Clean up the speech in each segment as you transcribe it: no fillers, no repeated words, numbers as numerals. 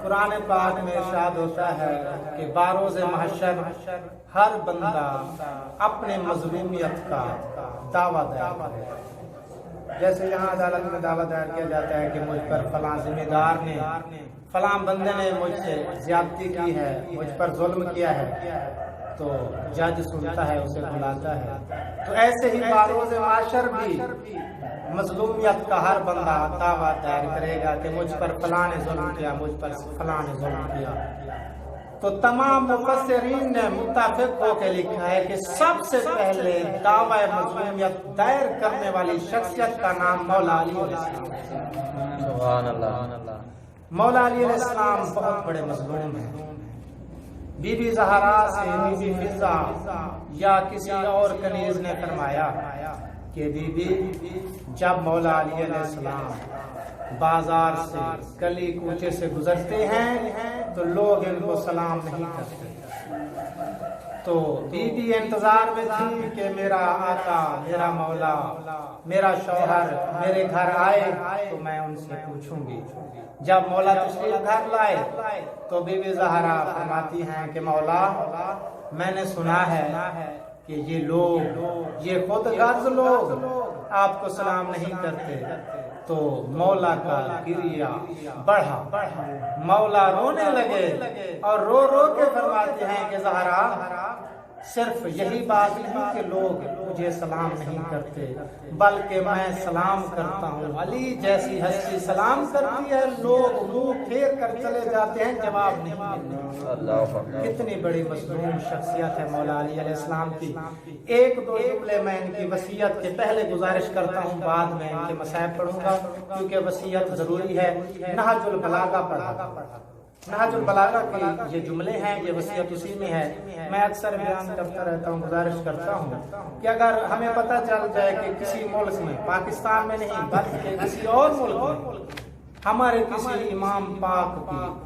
قرآن پاک میں ارشاد ہوتا ہے کہ باروز محشر ہر بندہ اپنے مظلومیت کا دعویٰ دائر کرے. جیسے یہاں عدالت میں دعویٰ دائر کیا جاتا ہے کہ مجھ پر فلاں ذمہ دار نے فلاں بندے نے مجھ سے زیادتی کی ہے، مجھ پر ظلم کیا ہے، تو جج سنتا ہے، اسے بلاتا ہے. تو ایسے ہی باروز محشر بھی مظلومیت کا ہر بندہ دعویٰ دائر کرے گا کہ مجھ پر فلاں نے ظلم کیا، مجھ پر فلاں نے ظلم کیا. تو تمام مفسرین نے متفق ہو کے لکھا ہے کہ سب سے پہلے دعویٰ مظلومیت دائر کرنے والی شخصیت کا نام مولا علی علیہ السلام. سبحان اللہ. مولا علی علیہ السلام بہت بڑے مظلوم ہیں. بی بی زہرا سے بی بی فضا یا کسی اور کنیز نے فرمایا کہ بی بی جب مولا علی علیہ السلام بازار سے گلی کوچے سے گزرتے ہیں تو لوگ ان کو سلام نہیں کرتے. تو بی بی انتظار میں تھی کہ میرا آقا، میرا مولا، میرا شوہر میرے گھر آئے تو میں ان سے پوچھوں گی. جب مولا تشریف گھر لائے تو بی بی زہرا فرماتی ہیں کہ مولا میں نے سنا ہے کہ یہ لوگ، یہ خود غرض لوگ آپ کو سلام نہیں کرتے. تو مولا کا گریہ بڑھا، مولا رونے لگے اور رو رو کے فرماتے ہیں کہ زہرا صرف یہی بات نہیں کہ لوگ مجھے سلام نہیں کرتے، بلکہ میں سلام کرتا ہوں. علی جیسی ہستی سلام کرتی ہے، لوگ منہ پھیر کر چلے جاتے ہیں، جواب نہیں ملتا. کتنی بڑی مظلوم شخصیت ہے مولا علی علیہ السلام کی. ایک دو جملے میں ان کی وصیت کے پہلے گزارش کرتا ہوں، بعد میں ان کے مصائب پڑھوں گا کیونکہ وصیت ضروری ہے. نہج البلاغہ پڑھا. نہج البلاغہ کے یہ جملے ہیں، یہ وصیت اسی میں ہے. میں اکثر بیان کرتا رہتا ہوں، گزارش کرتا ہوں کہ اگر ہمیں پتہ چل جائے کہ کسی ملک میں، پاکستان میں نہیں بلکہ کسی اور ملک میں ہمارے کسی امام پاک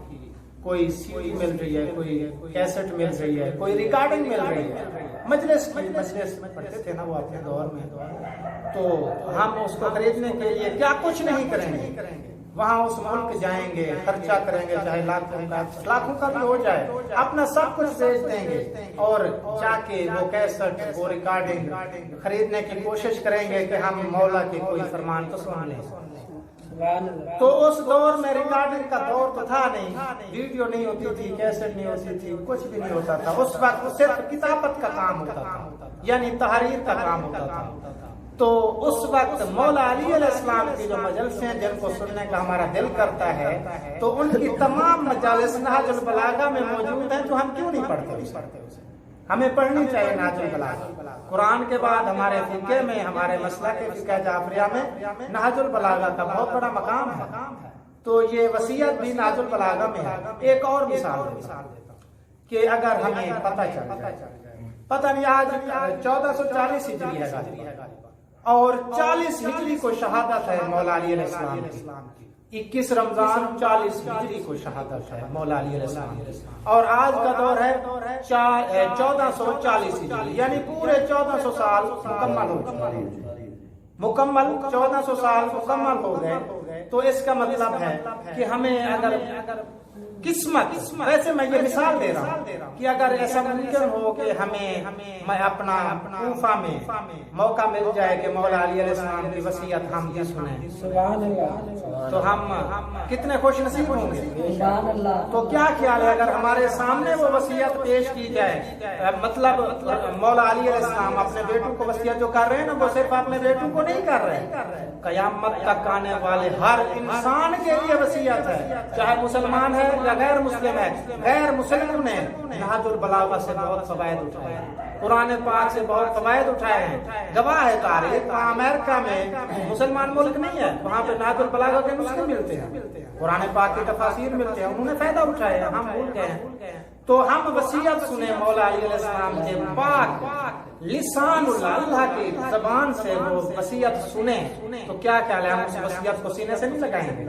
کی کوئی سی ڈی مل رہی ہے، کوئی کیسٹ مل رہی ہے، کوئی ریکارڈنگ مل رہی ہے، مجلس پڑھتے تھے نا وہ اپنے دور میں، تو ہم اس کو خریدنے کے لیے کیا کچھ نہیں کریں گے، وہاں اس ملک جائیں گے، خرچہ کریں گے، چاہے لاکھوں کا بھی ہو جائے، اپنا سب کچھ بیچ دیں گے اور جا کے وہ کیسٹ، وہ ریکارڈنگ خریدنے کی کوشش کریں گے کہ ہم مولا کے کوئی فرمان تو سن لیں. تو اس دور میں ریکارڈنگ کا دور تو تھا نہیں، ویڈیو نہیں ہوتی تھی، کیسٹ نہیں ہوتی تھی، کچھ بھی نہیں ہوتا تھا. اس وقت صرف کتابت کا کام ہوتا تھا، یعنی تحریر کا کام ہوتا تھا. تو اس وقت مولا علی علیہ السلام کی جو مجلس ہیں جن کو سننے کا ہمارا دل کرتا ہے، تو ان کی تمام مجالس نہج البلاغہ میں موجود ہیں. تو ہم کیوں نہیں پڑھتے اسے؟ ہمیں پڑھنی چاہیے نہج البلاغہ. قرآن کے بعد ہمارے فقہ میں، ہمارے مسلک فقہ جعفریہ میں نہج البلاغہ کا بہت بڑا مقام ہے. تو یہ وصیت بھی نہج البلاغہ میں ہے. ایک اور مثال دیتا ہوں کہ اگر ہمیں پتہ نہیں آج 1440 ہجری ہے اور 40 ہجری کو شہادت ہے مولا علی علیہ السلام کی. 21 رمضان 40 ہجری کو شہادت ہے مولا علی علیہ السلام کی. اور آج کا دور ہے 1440 ہجری، یعنی پورے 1400 سال مکمل ہو چکے ہیں. مکمل 1400 سال مکمل ہو گئے. تو اس کا مطلب ہے کہ ہمیں اگر قسمت، ویسے میں یہ مثال دے رہا ہوں کہ اگر ایسا ممکن ہو کہ ہمیں اپنا کوفہ میں موقع مل جائے کہ مولا علی علیہ السلام کی وصیت ہم بھی سنیں، تو ہم کتنے خوش نصیب ہوں گے. تو کیا خیال ہے اگر ہمارے سامنے وہ وصیت پیش کی جائے، مطلب مولا علی علیہ السلام اپنے بیٹوں کو وصیت جو کر رہے ہیں نا، وہ صرف اپنے بیٹوں کو نہیں کر رہے، قیامت تک آنے والے ہر انسان کے لیے وصیت ہے، چاہے مسلمان ہے یا غیر مسلم ہے. غیر مسلم نے نہج البلاغہ سے بہت فوائد اٹھائے ہیں، قرآن پاک سے بہت فوائد اٹھائے ہیں. گواہ ہے تاریخ، وہاں امریکہ میں مسلمان ملک نہیں ہے، وہاں پہ نہج البلاغہ کے نسخے ملتے ہیں، قرآن پاک کی تفاسیر ملتے ہیں، انہوں نے فائدہ اٹھایا ہے، ہم بھول گئے ہیں. تو ہم وصیت سنیں مولا علی علیہ السلام کے پاک لسان اللہ کی زبان سے وہ وصیت سنیں تو کیا خیال ہے ہم اس وصیت کو سینے سے نہیں لگائیں گے؟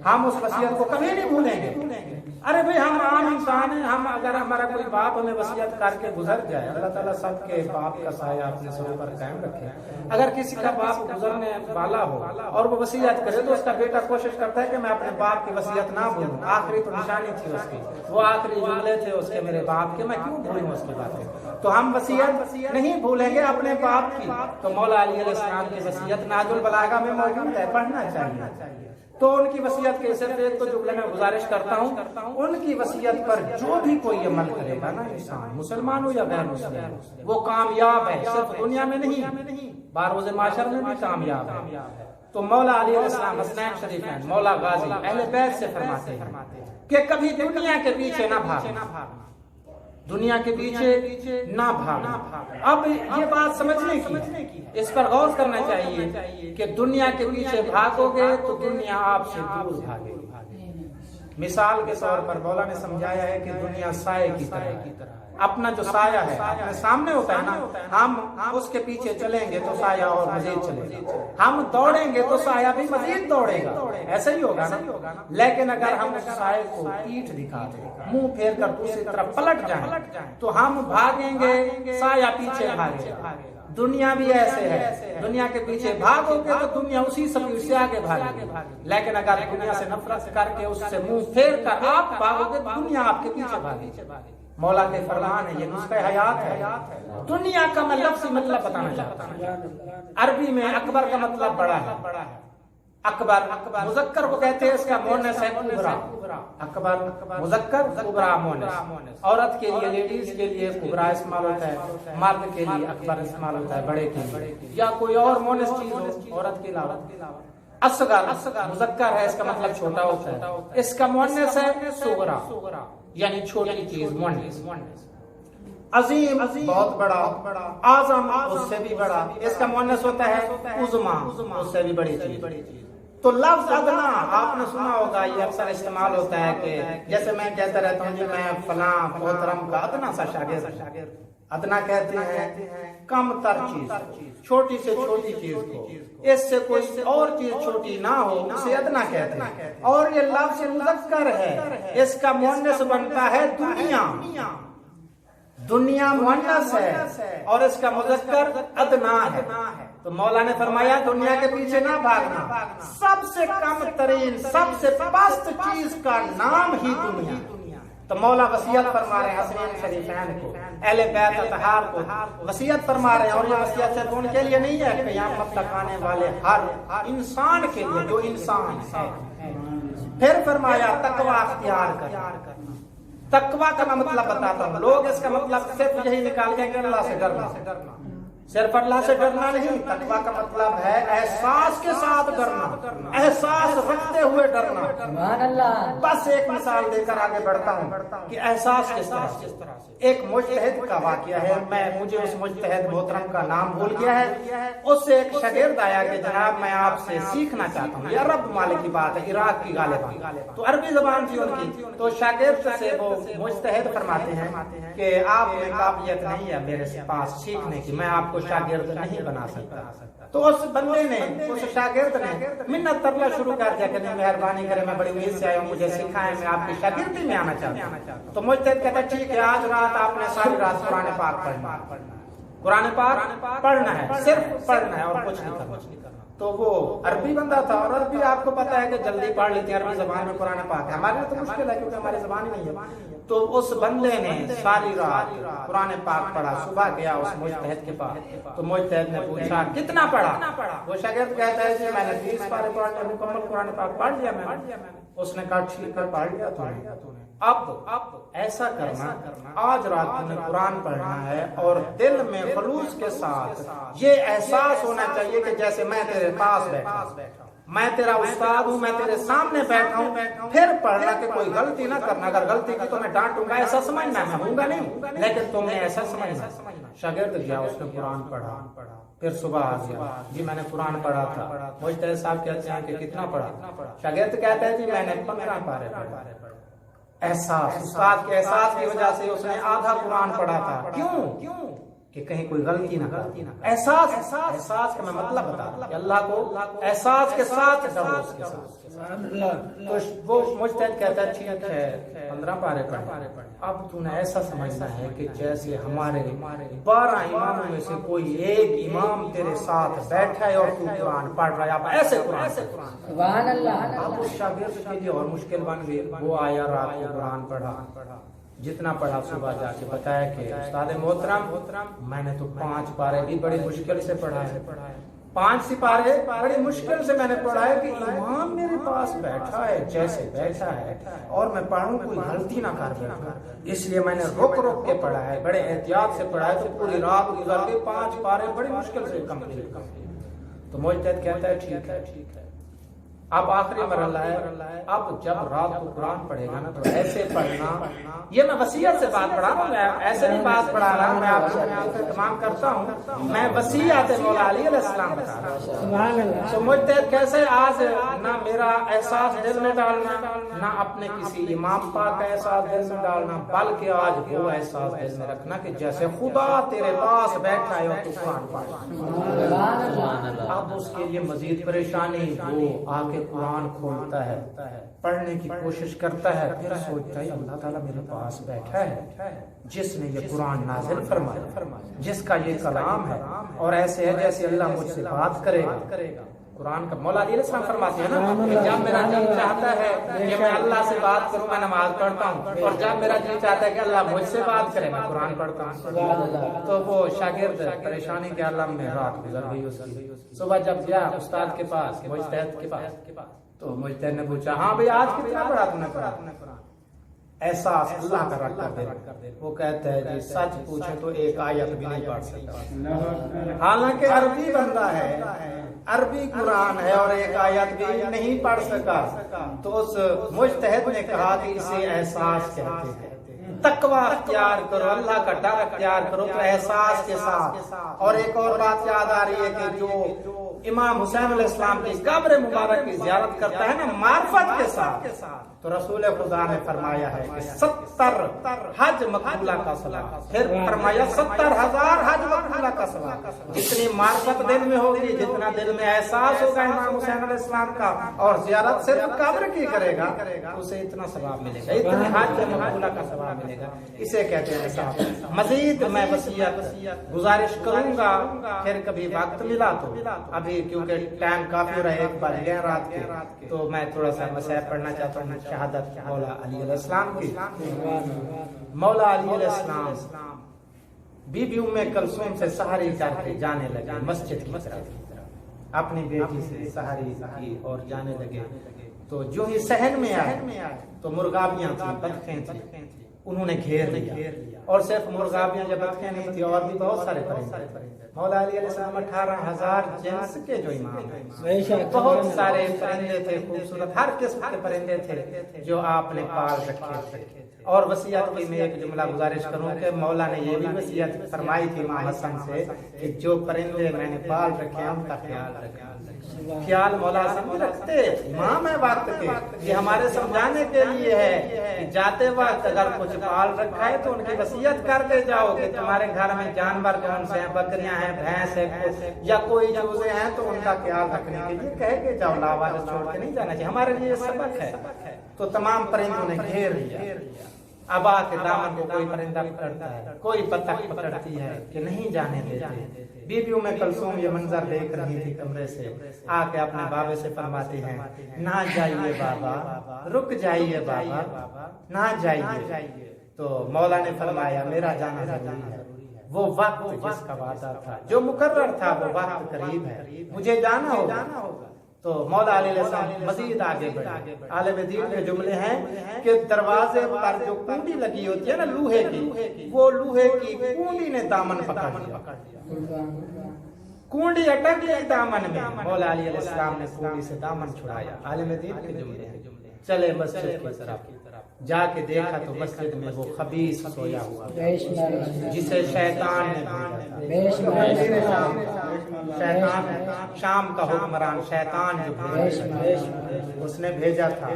ہم اس وصیت کو کبھی نہیں بھولیں گے۔ ارے بھائی ہم عام انسان ہیں، ہم اگر ہمارا کوئی باپ ہمیں وصیت کر کے گزر جائے، اللہ تعالیٰ سب کے باپ کا سایہ اپنے سروں پر قائم رکھے، اگر کسی کا باپ گزرنے والا ہو اور وہ وصیت کرے تو اس کا بیٹا کوشش کرتا ہے کہ میں اپنے باپ کی وصیت نہ بھولوں، آخری تو نشانی تھی اس کی، وہ آخری جملے تھے اس کے میرے باپ کے، میں کیوں بھولوں اس کی باتیں؟ تو ہم وصیت نہیں بھولیں گے اپنے باپ کی۔ تو مولا علی علیہ السلام کی وصیت نہج البلاغہ میں موجود ہے، پڑھنا چاہیے۔ تو ان کی وصیت کے صرف ایک تو جملے میں گزارش کرتا ہوں، ان کی وصیت پر جو بھی کوئی عمل کرے گا نا انسان، مسلمان ہو یا غیر مسلم، وہ کامیاب ہے، صرف دنیا میں نہیں باروز معاشر میں بھی کامیاب ہے۔ تو مولا علی علیہ السلام حسنین شریفین، مولا غازی اہل بیت سے فرماتے ہیں کہ کبھی دنیا کے پیچھے نہ بھاگنا، دنیا کے پیچھے نہ بھاگنا۔ اب یہ بات سمجھنے کی، اس پر غور کرنا چاہیے کہ دنیا کے پیچھے بھاگو گے تو دنیا آپ سے دور بھاگے گی۔ مثال کے طور پر مولا نے سمجھایا ہے کہ دنیا سائے کی طرح، اپنا جو سایہ ہے اپنے سامنے ہوتا ہے نا، ہم اس کے پیچھے چلیں گے تو سایہ اور مزید چلے گا، ہم دوڑیں گے تو سایہ بھی مزید دوڑے گا، ایسا ہی ہوگا نا۔ لیکن اگر ہم اس سایہ کو پیٹھ دکھا دیں، منہ پھیر کر دوسری طرف پلٹ جائیں تو ہم بھاگیں گے، سایہ پیچھے بھاگے گا۔ دنیا بھی ایسے ہے، دنیا کے پیچھے بھاگو گے تو دنیا اسی سپیڈ سے آگے بھاگے گی، لیکن اگر دنیا سے نفرت کر کے اس سے منہ پھیر کر آپ بھاگو گے دنیا آپ کے پیچھے بھاگے گی۔ مولا کے فرمان ہے، یہ نسخہ حیات ہے۔ دنیا کا میں لفظی مطلب بتانا چاہتا ہوں۔ عربی میں اکبر کا مطلب بڑا ہے، اکبر مذکر کو کہتے ہیں، اس کا مؤنث ہے کبرا، اکبر مذکر کبرا مؤنث، عورت کے لیے لیڈیز کے لیے کبرا استعمال ہوتا ہے، مرد کے لیے اکبر استعمال ہوتا ہے، بڑے کے لیے، یا کوئی اور مؤنث چیز ہو عورت کے علاوہ۔ اصغر مذکر ہے، اس کا مطلب چھوٹا ہوتا ہے، اس کا مؤنث ہے صغرا یعنی چھوٹی چیز، مؤنث۔ عظیم بہت بڑا، اعظم اس سے بھی بڑا، اس کا مؤنث ہوتا ہے عظما، اس سے بھی بڑی چیز۔ تو لفظ ادنا آپ نے سنا ہوگا، یہ اکثر استعمال ہوتا ہے کہ جیسے میں کہتا رہتا ہوں جی میں فلاں محترم کا ادنا سا شاگرد، ادنا کہتے ہیں کم تر چیز، چھوٹی سے چھوٹی چیز کو، اس سے کوئی اور چیز چھوٹی نہ ہو اسے ادنا کہتے ہیں۔ اور یہ لفظ مذکر ہے، اس کا مؤنث بنتا ہے دنیا، دنیا مؤنث ہے اور اس کا مذکر ادنا ہے۔ تو مولا نے فرمایا دنیا کے پیچھے نہ بھاگنا، سب سے کم ترین سب سے پست چیز کا نام ہی دنیا۔ تو مولا وصیت فرما رہے ہیں حسنین شریفین کو، اہل بیت اطہار کو وصیت فرما رہے ہیں، اور یہ وصیت صرف ان کے لیے نہیں ہے، قیامت تک آنے والے ہر انسان کے لیے جو انسان ہے۔ پھر فرمایا تقوی اختیار کرنا۔ تقوی کا مطلب بتاتا ہوں، لوگ اس کا مطلب صرف یہی نکال کے اللہ سے ڈرنا، صرف اللہ سے ڈرنا نہیں، تقوی کا مطلب ہے احساس کے ساتھ ڈرنا، احساس رکھتے ہوئے ڈرنا۔ سبحان اللہ۔ بس ایک مثال دے کر آگے بڑھتا ہوں کہ احساس کس طرح سے۔ ایک مجتہد کا واقعہ ہے، مجھے اس مجتہد محترم کا نام بھول گیا ہے، اس سے ایک شاگرد آیا کہ جناب میں آپ سے سیکھنا چاہتا ہوں، یہ عرب ممالک کی بات ہے، عراق کی غالباً، تو عربی زبان تھی ان کی۔ تو شاگرد سے وہ مجتہد فرماتے ہیں کہ آپ میں قابلیت نہیں ہے میرے پاس سیکھنے کی، میں آپ کو شاگرد نہیں بنا سکتا۔ تو اس بندے نے، اس شاگرد نے منت ترلا شروع کر دیا کہ مہربانی کرے، میں بڑی امید سے آیا ہوں، مجھے سکھائیں، میں آپ کی شاگردی میں آنا چاہتا ہوں۔ تو مجتہد کہتا ہے ٹھیک ہے، آج رات آپ نے ساری رات قرآن پاک پڑھنا، قرآن پاک پڑھنا ہے، صرف پڑھنا ہے اور کچھ نہیں کرنا۔ تو وہ عربی بندہ تھا، اور عربی آپ کو پتا ہے کہ جلدی پڑھ لیتے ہیں، عربی زبان میں قرآن پاک ہے، ہمارے لیے تو مشکل ہے کیونکہ ہماری زبان ہی نہیں ہے۔ تو اس بندے نے ساری رات قرآن پاک پڑھا، صبح گیا اس مجتہد کے پاس، تو مجتہد نے پوچھا کتنا پڑھا؟ وہ شاگرد کہتا ہے کہ میں نے 30 پارے پڑھ لیا، مکمل قرآن پاک پڑھ لیا میں نے۔ اس نے کہا ٹھیک ہے پڑھ لیا تو نے، اب ایسا کرنا، آج رات تم نے قرآن پڑھنا ہے اور دل میں خلوص کے ساتھ یہ احساس ہونا چاہیے کہ جیسے میں تیرے پاس بیٹھا ہوں، میں تیرا استاد ہوں، میں تیرے سامنے بیٹھا ہوں، پھر پڑھنا کہ کوئی غلطی نہ کرنا، اگر غلطی کی تو میں ڈانٹوں گا، ایسا سمجھنا، میں ہوں گا نہیں، لیکن تم نے ایسا سمجھنا۔ شاگرد گیا، اس نے قرآن پڑھا، پھر صبح آ گیا، جی میں نے قرآن پڑھا تھا۔ مجتہد صاحب کہتے ہیں کہ کتنا پڑھا؟ شاگرد کہتا ہے جی میں نے 15 پارے پڑھے۔ احساس، استاد کے احساس کی وجہ سے اس نے آدھا قرآن پڑھا تھا۔ کیوں؟ کہ کہیں کوئی غلطی نہ کرتی. احساس کا میں مطلب بتا کہ اللہ کو احساس کے ساتھ ڈرو اس کے ساتھ. تو وہ مجتہد کہتا ہے ٹھیک ہے 15 پارے پڑھ. اب تو نے ایسا سمجھنا ہے کہ جیسے ہمارے 12 اماموں میں سے کوئی ایک امام تیرے ساتھ بیٹھا ہے اور تو قرآن پڑھ رہا ہے. آپ ایسے قرآن سبحان اللہ. اب اس شاگرد کے لیے اور مشکل بن گئی. وہ آیا رات کو قرآن پڑھا, جتنا پڑھا صبح جا کے بتایا کہ استاد محترم میں نے تو 5 پارے بھی بڑی مشکل سے پڑھا ہے. 5 سپارے بڑی مشکل سے میں نے پڑھا ہے کہ امام میرے پاس بیٹھا ہے جیسے بیٹھا ہے اور میں پڑھوں کوئی غلطی نہ کر بیٹھا, اس لیے میں نے رک کے پڑھا ہے, بڑے احتیاط سے پڑھا ہے. تو پوری رات گزر کے 5 پارے بڑی مشکل سے کمپلیٹ. تو مجتہد کہتا ہے ٹھیک ہے. اب آخری مرحلہ ہے, اب جب رات کو قرآن پڑھے گا نا تو ایسے پڑھنا. یہ میں وصیت سے بات پڑھا رہا ہوں, میں ایسے نہیں بات پڑھا رہا ہوں, میں آپ سے اہتمام کرتا ہوں. میں وصیت مولا علی علیہ السلام بتا رہا ہوں. تو مجتہد کیسے آج نہ میرا احساس دل میں ڈالنا, نہ اپنے کسی امام پاک کا احساس دل میں ڈالنا, بلکہ آج وہ احساس دل میں رکھنا کہ جیسے خدا تیرے پاس بیٹھا ہے اور تو قرآن پڑھ. اب اس کے لیے مزید پریشانی, وہ آ کے قرآن کھولتا ہے, پڑھنے کی کوشش کرتا ہے, پھر سوچتا ہے اللہ تعالیٰ میرے پاس بیٹھا ہے جس نے یہ قرآن نازل فرمایا, جس کا یہ کلام ہے, اور ایسے ہے جیسے اللہ مجھ سے بات کرے گا. قرآن کا مولا علیہ السلام فرماتے ہیں نا کہ جب میرا جی چاہتا ہے کہ میں اللہ سے بات کروں میں نماز پڑھتا ہوں, اور جب میرا جی چاہتا ہے کہ اللہ مجھ سے بات کرے میں قرآن پڑھتا ہوں. تو وہ شاگرد پریشانی کے عالم میں رات گزر گئی اس کی. صبح جب گیا استاد کے پاس, مجتہد کے پاس, تو مجتہد نے پوچھا ہاں بھئی آج کتنا پڑھا تم نے قرآن؟ احساس اللہ کا رکھ کر دے. وہ کہتا ہے جی سچ پوچھے تو ایک آیت بھی نہیں پڑھ سکتا, حالانکہ عربی بندہ ہے, عربی قرآن ہے, اور ایک آیت بھی نہیں پڑھ سکا. تو اس مجتہد نے کہا کہ اسے احساس کہتے ہیں. تقوی اختیار کرو, اللہ کا ڈر اختیار کرو تو احساس کے ساتھ. اور ایک اور بات یاد آ رہی ہے کہ جو امام حسین علیہ السلام کی قبر مبارک کی زیارت کرتا ہے نا معرفت کے ساتھ, تو رسول خدا نے فرمایا ہے کہ 70 حج مقبولہ کا ثواب, پھر فرمایا 70,000 حج مقبولہ کا ثواب. جتنی معرفت دل میں ہوگی, جتنا دل میں احساس ہوگا امام حسین علیہ السلام کا, اور زیارت صرف قبر کی کرے گا, اسے اتنا ثواب ملے گا, اتنی حج مقبولہ کا ثواب ملے گا. اسے کہتے ہیں صاحب. مزید میں وصیت گزارش کروں گا, پھر کبھی وقت ملا تو, ابھی کیونکہ ٹائم کافی رہے, 1 بج گئے رات کے, تو میں تھوڑا سا مسائل پڑھنا چاہتا ہوں شہادت مولا علی علیہ السلام کی. مولا علی علیہ السلام بی بی ام کلثوم سے سحری کر کے جانے لگے مسجد کی طرف, اپنی بیٹی سے سحری کی اور جانے لگے. تو جو ہی صحن میں آئے تو مرغابیاں تھیں, بطخیں تھیں, انہوں نے گھیر لیا. اور صرف مرغابیاں یا بطخیں نہیں تھی, اور بھی بہت سارے پرندے. مولا علی علیہ السلام 18,000 جنس کے جو امام ہیں, بہت سارے پرندے تھے خوبصورت, ہر قسم کے پرندے تھے جو آپ نے پال رکھے تھے. اور وصیت کی میں ایک جملہ گزارش کروں کہ مولا نے یہ بھی وصیت فرمائی تھی امام حسن سے کہ جو پرندے میں نے پال رکھے ہیں ان کا خیال رکھیں. خیال مولا حسن رکھتے, امام ہے وقت کے, یہ ہمارے سمجھانے کے لیے ہے کہ جاتے وقت اگر کچھ پال رکھا ہے تو ان کی وصیت کر دے جاؤ کہ تمہارے گھر میں جانور کون سے ہیں, بکریاں ہیں, بھینس ہے, یا کوئی چوزے ہیں, تو ان کا خیال رکھنے کے لیے کہہ کے جاؤ, لاوارث چھوڑ کے نہیں جانا چاہیے. ہمارے لیے سبق ہے. تو تمام پرندوں نے گھیر لیا. اب آ کے دامن کو کوئی پرندہ پکڑتا ہے, کوئی بطخ پکڑتی ہے کہ نہیں جانے دیتے. بی بی ام کلثوم یہ منظر دیکھ رہی تھی کمرے سے, آ کے اپنے بابے سے فرماتی ہیں نہ جائیے بابا, رک جائیے بابا, نہ جائیے. تو مولا نے فرمایا میرا جانا ضروری ہے, وہ وقت جس کا وعدہ تھا, جو مقرر تھا, وہ وقت قریب ہے, مجھے جانا ہوگا. تو مولا علیہ السلام مزید آگے بڑھے. عالم دین کے جملے ہیں کہ دروازے پر جو کنڈی لگی ہوتی ہے نا لوہے کی, وہ لوہے کی کنڈی نے دامن پکڑ لیا, کنڈی اٹک گئی دامن میں. مولا علیہ السلام نے کنڈی سے دامن چھڑایا. عالم دین کے جملے ہیں. چلے مسجد کی طرف, جا کے دیکھا تو مسجد میں وہ خبیث سویا ہوا جسے شیطان نے بھیجا تھا. شام کا حکمران شیطان جو اس نے بھیجا تھا.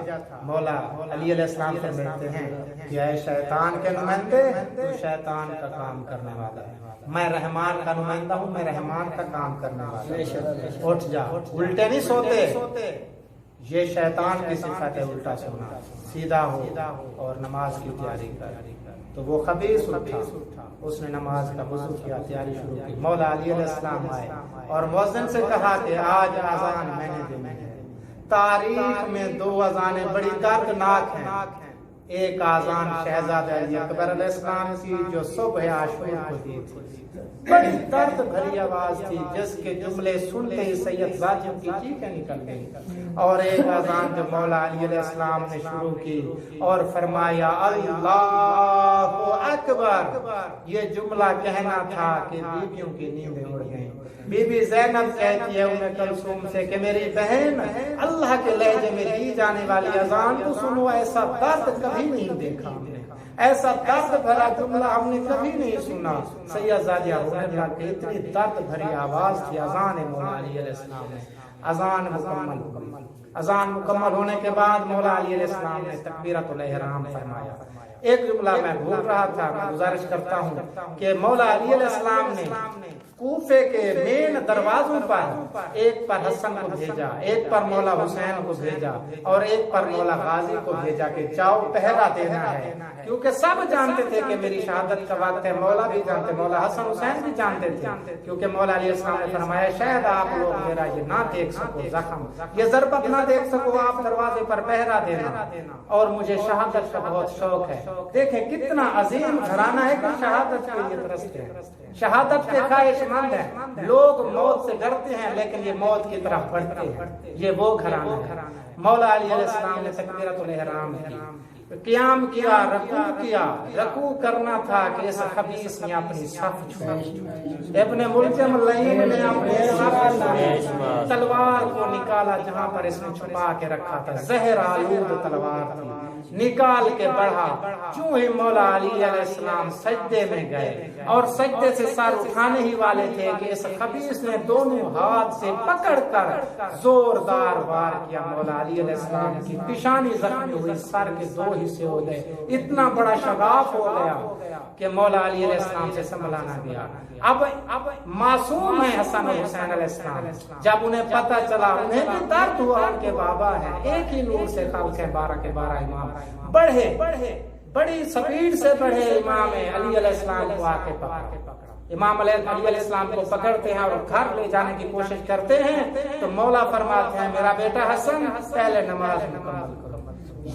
مولا علی علیہ السلام سے کہتے ہیں کہ اے شیطان کے نمائندے, تو شیطان کا کام کرنے والا ہے. میں رحمان کا نمائندہ ہوں، میں رحمان کا کام کرنے والا ہوں، اٹھ جا، الٹے نہیں سوتے، یہ شیطان کی صفت ہے، الٹا سونا، سیدھا ہو اور نماز کی تیاری کر۔ تو وہ خبیث اٹھا، اس نے نماز کا وضو کیا، تیاری شروع کی۔ مولا علی علیہ السلام آئے اور مؤذن سے کہا کہ آج اذان میں نے دینی ہے۔ تاریخ میں 2 اذانیں بڑی دردناک ہیں، ایک اذان شہزادہ علی اکبر علیہ السلام کی جو صبح عاشور کو دی تھی، بڑی درد بھری آواز تھی جس کے جملے سنتے ہی سید ظالم کی چیخیں نکل گئی، اور ایک اذان جو مولا علی علیہ السلام نے شروع کی اور فرمایا اللہ اکبر، یہ جملہ کہنا تھا کہ بیویوں کی نیندیں اڑ گئیں۔ بی بی زینب کہتی ہے ام کلثوم سے کہ میری بہن، اللہ کے لہجے میں دی جانے والی اذان تو سنو، ایسا درد کبھی نہیں دیکھا ہم نے، ایسا درد بھرا جملہ ہم نے کبھی نہیں سنا۔ سید زادیہ رونے لگ گئی، اتنی درد بھری آواز تھی اذان مولا علی علیہ السلام نے۔ اذان مکمل ہونے کے بعد مولا علی علیہ السلام نے تکبیرۃ الاحرام فرمایا۔ ایک جملہ میں بھول رہا تھا، میں گزارش کرتا ہوں کہ مولا علی علیہ السلام نے کوفے کے مین دروازوں پر ایک پر حسن کو بھیجا، ایک پر مولا حسین کو بھیجا اور ایک پر مولا غازی کو بھیجا کہ جاؤ پہرا دینا ہے، کیونکہ سب جانتے تھے کہ میری شہادت کا وقت ہے۔ مولا بھی جانتے، مولا حسن حسین بھی جانتے تھے، کیونکہ مولا علیہ السلام نے فرمایا شاید آپ لوگ میرا یہ نہ دیکھ سکو زخم، یہ ضربت نہ دیکھ سکو، آپ دروازے پر پہرا دینا، اور مجھے شہادت کا بہت شوق ہے۔ دیکھیں کتنا عظیم گھرانہ ہے کہ شہادت کے لیے ترستے ہیں، شہادت کے خواہش مند ہیں۔ لوگ موت سے ڈرتے ہیں لیکن یہ موت کی طرف بڑھتے ہیں، یہ وہ گھرانہ ہے۔ مولا علی علیہ السلام نے تکبیرۃ الاحرام کی، قیام کیا، رکوع کیا۔ رکوع کرنا تھا کہ اس خبیث نے اپنی صف چھوڑی، ابن ملجم لعین نے اپنی صف چھوڑی، تلوار کو نکالا جہاں پر اس نے چھپا کے رکھا تھا، زہر آلود تلوار تھی، نکال کے بڑھا۔ چوں ہی مولا علی علیہ السلام سجدے میں گئے اور سجدے سے سر اٹھانے ہی والے تھے کہ اس خبیث نے دونوں ہاتھ سے پکڑ کر زوردار وار کیا۔ مولا علی علیہ السلام کی پیشانی زخمی ہوئی، سر کے 2 حصے ہو گئے، اتنا بڑا شگاف ہو گیا کہ مولا علی علیہ السلام سے سنبھلا نہ گیا۔ اب معصوم ہے حسن اور حسین علیہ السلام، جب انہیں پتہ چلا، انہیں بھی درد ہوا، ان کے بابا ہیں، ایک ہی نور سے خلق ہے، 12 کے 12 امام، بڑھے بڑی سپیڈ سے بڑھے امام علی علیہ السلام کو آ کے پکڑا۔ امام علی علیہ السلام کو پکڑتے ہیں اور گھر لے جانے کی کوشش کرتے ہیں تو مولا فرماتے ہیں میرا بیٹا حسن پہلے نماز مکمل کرو۔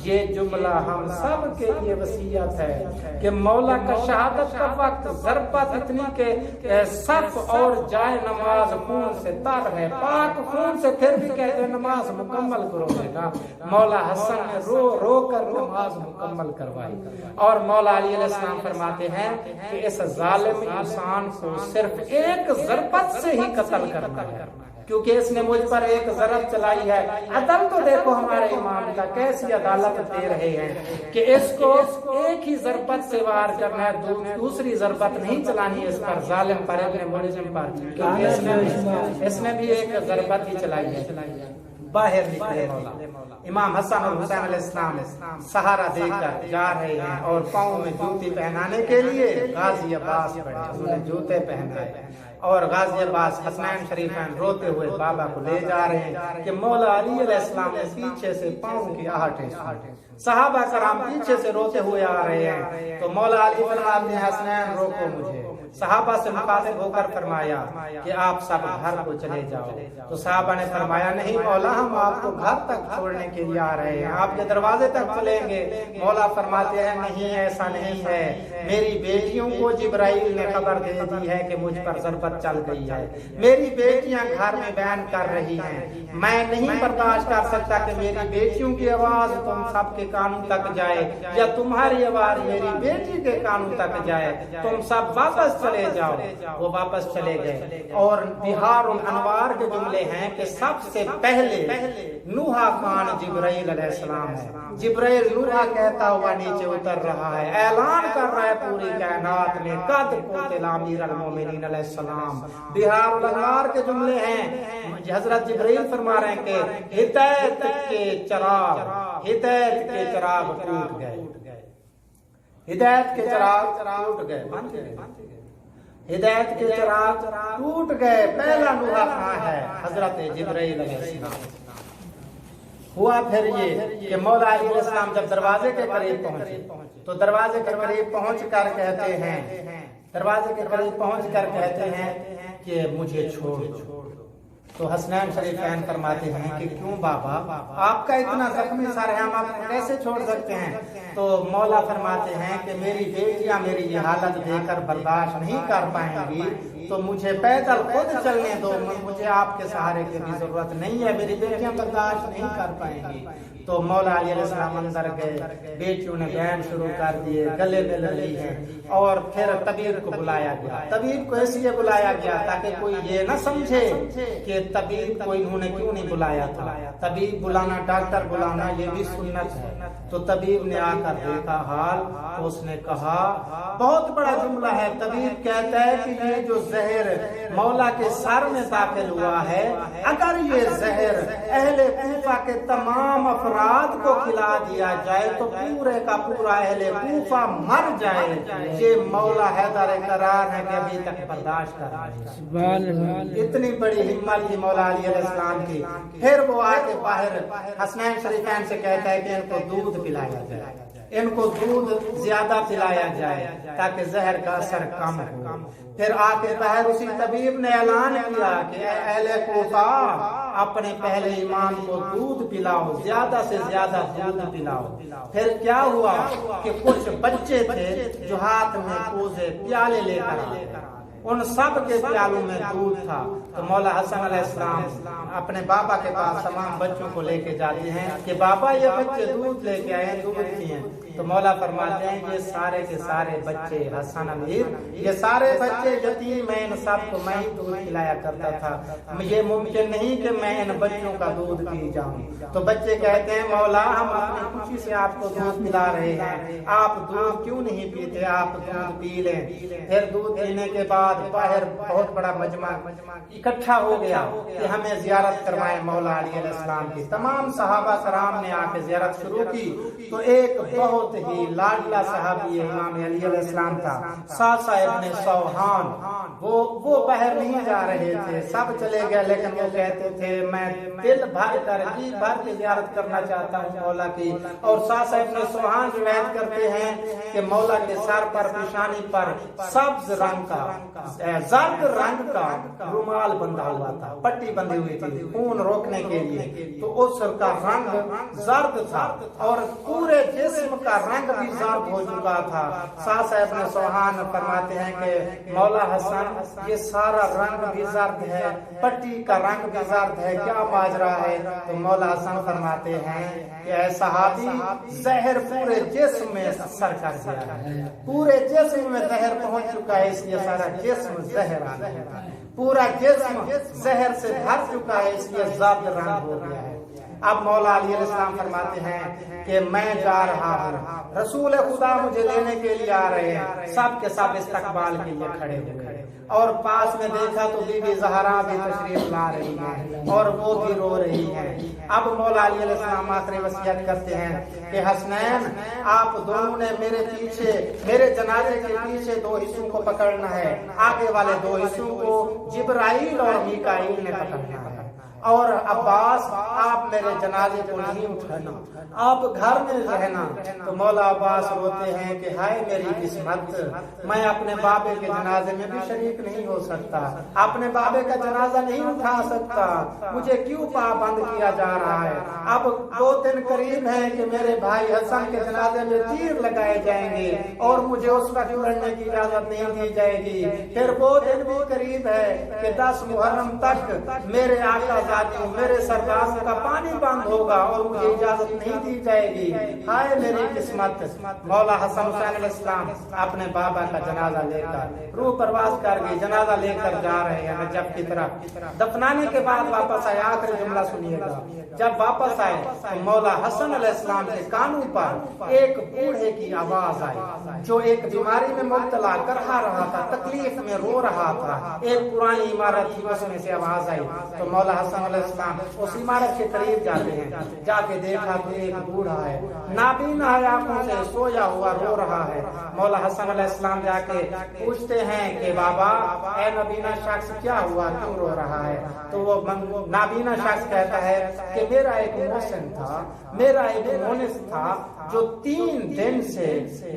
یہ جملہ ہم سب کے لیے وصیت ہے کہ مولا کا شہادت کا وقت ضربت اتنی کہ صف اور جائے نماز خون سے تر ہے، پاک خون سے، پھر بھی کہتے ہیں نماز مکمل کرو بیٹا۔ مولا حسن نے رو رو کر نماز مکمل کروائی، اور مولا علی علیہ السلام فرماتے ہیں کہ اس ظالم انسان کو صرف ایک ضربت سے ہی قتل کرنا ہے، کیونکہ اس نے مجھ پر ایک ضرب چلائی ہے۔ عدل تو دیکھو ہمارے امام کا، کیسی عدالت دے رہے ہیں کہ اس کو ایک ہی ضربت سے وار کرنا ہے، دوسری ضربت نہیں چلانی اس پر، ظالم پر، ابن ملجم پر، کیونکہ اس نے بھی ایک ضربت ہی چلائی ہے۔ باہر نکلے مولا، امام حسن اور حسین علیہ السلام سہارا دے کر جا رہے ہیں اور پاؤں میں جوتی پہنانے کے لیے غازی عباس پڑے، انہوں نے جوتے پہنائے اور غازی عباس حسنین شریفین روتے ہوئے بابا کو لے جا رہے ہیں کہ مولا علی علیہ السلام نے پیچھے سے پاؤں کی آہٹیں سنی، صحابہ کرام پیچھے سے روتے ہوئے آ رہے ہیں تو مولا علی فرماتے ہیں حسنین روکو مجھے۔ صحابہ سے مخاطب ہو کر فرمایا کہ آپ سب گھر کو چلے جاؤ، تو صحابہ نے فرمایا نہیں مولا، ہم آپ کو گھر تک چھوڑنے کے لیے آ رہے ہیں، آپ کے دروازے تک چلیں گے۔ مولا فرماتے ہیں نہیں ایسا نہیں ہے، میری بیٹیوں کو جبرائیل نے خبر دے دی ہے کہ مجھ پر ضربت چل گئی ہے، میری بیٹیاں گھر میں بیان کر رہی ہیں، میں نہیں برداشت کر سکتا کہ میری بیٹیوں کی آواز تم سب کے کانوں تک جائے یا تمہاری آواز میری بیٹی کے کانوں تک جائے، تم سب واپس چلے جاؤ۔ وہ واپس چلے گئے، اور بہار الانوار کے جملے ہیں کہ سب سے پہلے نوحہ خان جبرائیل علیہ السلام ہے۔ جبرائیل نوحہ کہتا ہوا نیچے اتر رہا ہے، اعلان کر رہا ہے پوری کائنات میں قد قتل امیر المومنین علیہ السلام۔ بہار الانوار کے جملے ہیں، حضرت جبرائیل فرما رہے ہیں کہ ہدایت کے چراغ ٹوٹ گئے، ہدایت کے چراغ ٹوٹ گئے، بند گئے، ہدایت کے چراغ ٹوٹ گئے، پہلا نوحہ کہاں ہے؟ حضرت جبرائیل علیہ السلام۔ ہوا پھر یہ کہ مولا علیہ السلام جب دروازے کے قریب پہنچے تو دروازے کے قریب پہنچ کر کہتے ہیں کہ مجھے چھوڑ دو۔ تو حسنین شریفین فرماتے ہیں کہ کیوں بابا، آپ کا اتنا زخمی سر ہے، ہم آپ کو کیسے چھوڑ سکتے ہیں؟ تو مولا فرماتے ہیں کہ میری بیٹیاں میری یہ حالت دیکھ کر برداشت نہیں کر پائیں گی، تو مجھے پیدل خود چلنے دو، مجھے آپ کے سہارے کی بھی ضرورت نہیں ہے، میری بیٹیاں برداشت نہیں کر پائیں گی۔ تو مولا علیہ السلام اندر گئے، بیٹیوں نے بیان شروع کر دیے، گلے مل رہی ہیں، اور پھر طبیب کو بلایا گیا۔ طبیب کو اس لیے بلایا گیا تاکہ کوئی یہ نہ سمجھے کہ طبیب کو انہوں نے کیوں نہیں بلایا تھا۔ طبیب بلانا، ڈاکٹر بلانا یہ بھی سنت ہے۔ تو طبیب نے آ کر دیکھا حال، تو اس نے کہا، بہت بڑا جملہ ہے، طبیب کہتا ہے کہ یہ جو زہر مولا کے سر میں داخل ہوا ہے، اگر یہ زہر اہل کوفہ کے تمام افراد کو کھلا دیا جائے تو پورے کا پورا اہل کوفہ مر جائے۔ یہ مولا حیدر قرار ہے کہ ابھی تک برداشت کر رہے ہیں۔ اتنی بڑی ہمت تھی مولا علیہ السلام کی۔ پھر وہ آ کے باہر حسنین شریفین سے کہتا ہے کہ ان کو دودھ پلایا جائے، ان کو دودھ زیادہ پلایا جائے تاکہ زہر کا اثر کم ہو۔ پھر آ کے باہر اسی طبیب نے اعلان کیا کہ اہل کوفہ اپنے پہلے امام کو دودھ پلاؤ، زیادہ سے زیادہ دودھ پلاؤ۔ پھر کیا ہوا کہ کچھ بچے تھے جو ہاتھ میں کوزے پیالے لے کر آئے، ان سب کے پیالوں میں دودھ تھا۔ تو مولا حسن علیہ السلام اپنے بابا کے پاس تمام بچوں کو لے کے جاتے ہیں کہ بابا یہ بچے دودھ لے کے آئے، دودھ پیئیں۔ تو مولا فرماتے ہیں یہ سارے کے سارے بچے، حسن امیر، یہ سارے بچے یتیم ہیں، ان سب کو میں ہی دودھ پلایا کرتا تھا، یہ ممکن نہیں کہ میں ان بچوں کا دودھ پی جاؤں۔ تو بچے کہتے ہیں مولا ہم اپنی خوشی سے آپ کو دودھ پلا رہے ہیں، آپ دودھ کیوں نہیں پیتے، آپ دودھ پی لیں۔ پھر دودھ پینے کے بعد باہر بہت بڑا مجمع اکٹھا ہو گیا کہ ہمیں زیارت کروائیں مولا علیہ السلام کی۔ تمام صحابہ کرام نے آ کے زیارت شروع کی۔ تو ایک بہت ہی لاڈلا صحابی امام علیہ السلام تھا، ساسا ابن سوحان، وہ باہر نہیں جا رہے تھے، سب چلے گئے، لیکن وہ کہتے تھے میں دل بھر کر جی بھر کے زیارت کرنا چاہتا ہوں مولا کی۔ اور ساسا ابن سوحان روایت کرتے ہیں کہ مولا کے سر پر، پیشانی پر سبز رنگ کا، زرد رنگ کا رومال بندھا ہوا تھا، پٹی بندھی ہوئی تھی خون روکنے کے لیے۔ تو اس کا رنگ زرد تھا اور پورے جسم کا رنگ بھی زرد ہو چکا تھا۔ ساسا ابن سوحان فرماتے ہیں کہ مولا حسن یہ سارا رنگ بھی زرد ہے، پٹی کا رنگ بھی زرد ہے، کیا ماجرا ہے؟ تو مولا حسن فرماتے ہیں کہ اے صحابی، زہر پورے جسم میں اثر کر گیا ہے، پورے جسم میں زہر پہنچ چکا ہے، اس لیے سارا جسم زہر آ گیا، پورا جسم زہر سے بھر چکا ہے، اس لیے زرد رنگ ہو گیا ہے۔ اب مولا علیہ السلام فرماتے ہیں کہ میں جا رہا ہوں، رسول خدا مجھے لینے کے لیے آ رہے ہیں، سب کے سب استقبال کے لیے کھڑے ہوئے، اور پاس میں دیکھا تو بی بی زہرا بھی تشریف لا رہی ہیں اور وہ بھی رو رہی ہیں۔ اب مولا علیہ السلام آخری وصیت کرتے ہیں کہ حسنین آپ دونوں نے میرے پیچھے، میرے جنازے کے پیچھے دو حصوں کو پکڑنا ہے، آگے والے دو حصوں کو جبرائیل اور میکائیل نے پکڑنا ہے، اور عباس آپ میرے جنازے کو نہیں اٹھانا، آپ گھر میں رہنا۔ تو مولا عباس روتے ہیں کہ ہائے میری قسمت، میں اپنے بابے کے جنازے میں بھی شریک نہیں ہو سکتا، اپنے بابے کا جنازہ نہیں اٹھا سکتا، مجھے کیوں پابند کیا جا رہا ہے؟ اب 2 دن قریب ہیں کہ میرے بھائی حسن کے جنازے میں تیر لگائے جائیں گے اور مجھے اس وقت لڑنے کی اجازت نہیں دی جائے گی۔ پھر وہ دن بھی قریب ہے کہ 10 محرم تک میرے آقا میرے سرداروں کا پانی بند ہوگا اور مجھے اجازت نہیں دی جائے گی، ہائے میری قسمت۔ مولا حسن حسین علیہ السلام اپنے بابا کا جنازہ لے کر روح پرواز کر گئی، جنازہ لے کر جا رہے ہیں نجف کی طرف۔ دفنانے کے بعد واپس آئے، آخری جملہ سنیے گا، جب واپس آئے تو مولا حسن علیہ السلام کے کانوں پر ایک بوڑھے کی آواز آئی جو ایک بیماری میں مبتلا کرہا رہا تھا، تکلیف میں رو رہا تھا، ایک پرانی عمارت تھی اس میں سے آواز آئی۔ تو مولا حسن علیہ السلام اس عمارت کے قریب قریب جاتے ہیں، جا کے دیکھا تو ایک بوڑھا ہے، نابینا آنکھوں سے سویا ہوا رو رہا ہے۔ مولا حسن علیہ السلام جا کے پوچھتے ہیں کہ بابا اے نابینا شخص کیا ہوا، کیوں رو رہا ہے؟ تو وہ نابینا شخص کہتا ہے کہ میرا ایک محسن تھا، میرا ایک مونس تھا جو 3 دن سے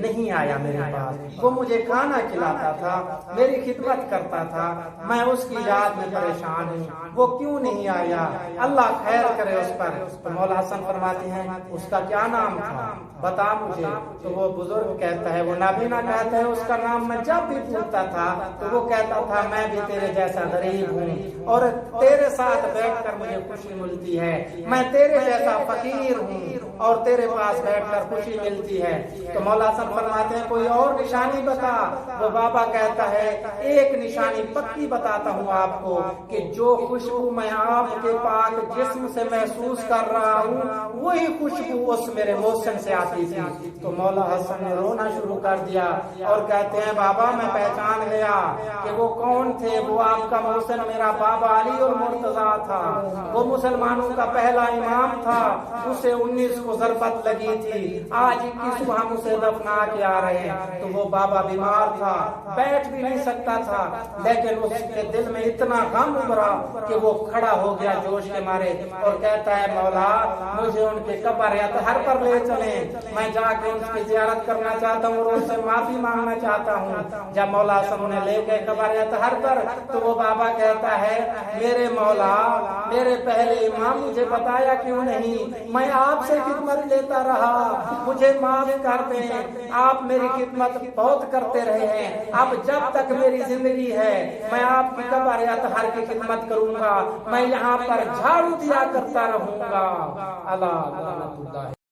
نہیں آیا میرے پاس، وہ مجھے کھانا کھلاتا تھا، میری خدمت کرتا تھا، میں اس کی یاد میں پریشان ہوں، وہ کیوں نہیں آیا؟ اللہ خیر کرے اس پر۔ تو مولا حسن فرماتے ہیں اس کا کیا نام تھا، بتا مجھے۔ تو وہ بزرگ کہتا ہے، وہ نابینا کہتا ہے اس کا نام میں جب بھی پوچھتا تھا تو وہ کہتا تھا میں بھی تیرے جیسا غریب ہوں اور تیرے ساتھ بیٹھ کر مجھے خوشی ملتی ہے، میں تیرے جیسا فقیر ہوں اور تیرے پاس بیٹھ کر خوشی ملتی ہے۔ تو مولا حسن فرماتے ہیں کوئی اور نشانی بتا۔ وہ بابا کہتا ہے ایک نشانی پکی بتاتا ہوں آپ کو کہ جو خوشبو میں آپ کے پاک جسم سے محسوس کر رہا ہوں وہی خوشبو اس میرے محسن سے آتی تھی۔ تو مولا حسن نے رونا شروع کر دیا اور کہتے ہیں بابا میں پہچان گیا کہ وہ کون تھے، وہ آپ کا محسن میرا بابا علی المرتضیٰ تھا، وہ مسلمانوں کا پہلا امام تھا، اسے 19 کو ضربت لگی تھی، آج 21 کو ہم اسے دفنا کے آ رہے ہیں۔ تو وہ بابا بیمار تھا، بیٹھ بھی نہیں سکتا تھا، لیکن اس کے دل میں اتنا غم ابھرا کہ وہ کھڑا ہو گیا جوش کے مارے اور کہتا ہے مولا مجھے ان کے قبر اطہر پر لے چلیں، میں جا کے ان کی زیارت کرنا چاہتا ہوں اور ان سے معافی مانگنا چاہتا ہوں۔ جب مولا حسن انہیں لے گئے قبر اطہر پر تو وہ بابا کہتا ہے میرے مولا میرے پہلے امام مجھے بتایا کیوں نہیں، میں آپ سے خدمت لیتا رہا، مجھے معاف کر دیں، آپ میری خدمت بہت کرتے رہے ہیں، اب جب تک میری زندگی ہے میں آپ کی قبر اطہر کی خدمت کروں گا، میں یہاں پر جھاڑو دیا کرتا رہوں گا۔ اللہ